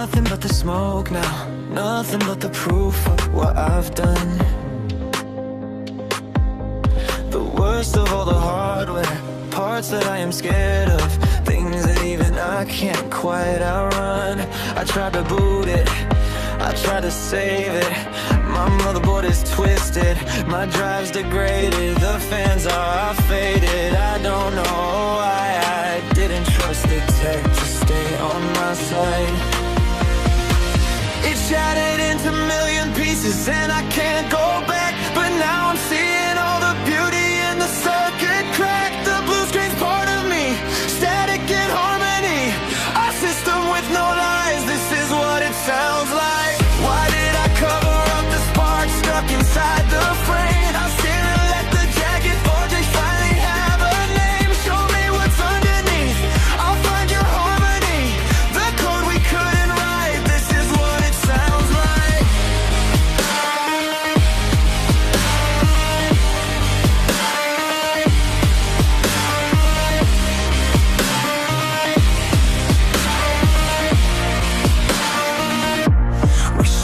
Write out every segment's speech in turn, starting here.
nothing but the smoke now, nothing but the proof of what I've done. The worst of all the hardware, parts that I am scared of, things that even I can't quite outrun. I tried to boot it, I tried to save it. My motherboard is twisted, my drive's degraded, the fans are faded. I don't know why I didn't trust the tech to stay on my side. It shattered into a million pieces and I can't go back. But now I'm seeing all the beauty in the circuit crack. The blue screen's part of me, static in harmony. A system with no lies, this is what it sounds like. Why did I cover up the spark stuck inside the frame? I stare and let the jagged forges finally have a name. Show me what's underneath, I'll find your harmony. The code we couldn't write, this is what it sounds like.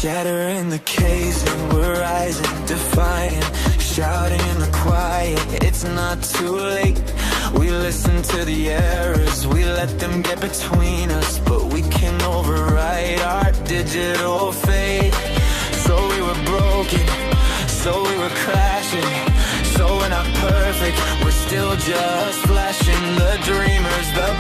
Shatter in the caves and we're rising, defying, shouting in the quiet. It's not too late. We listen to the errors, we let them get between us, but we can override our digital fate. So we were broken, so we were crashing. So we're not perfect, we're still just flashing. The dreamers, the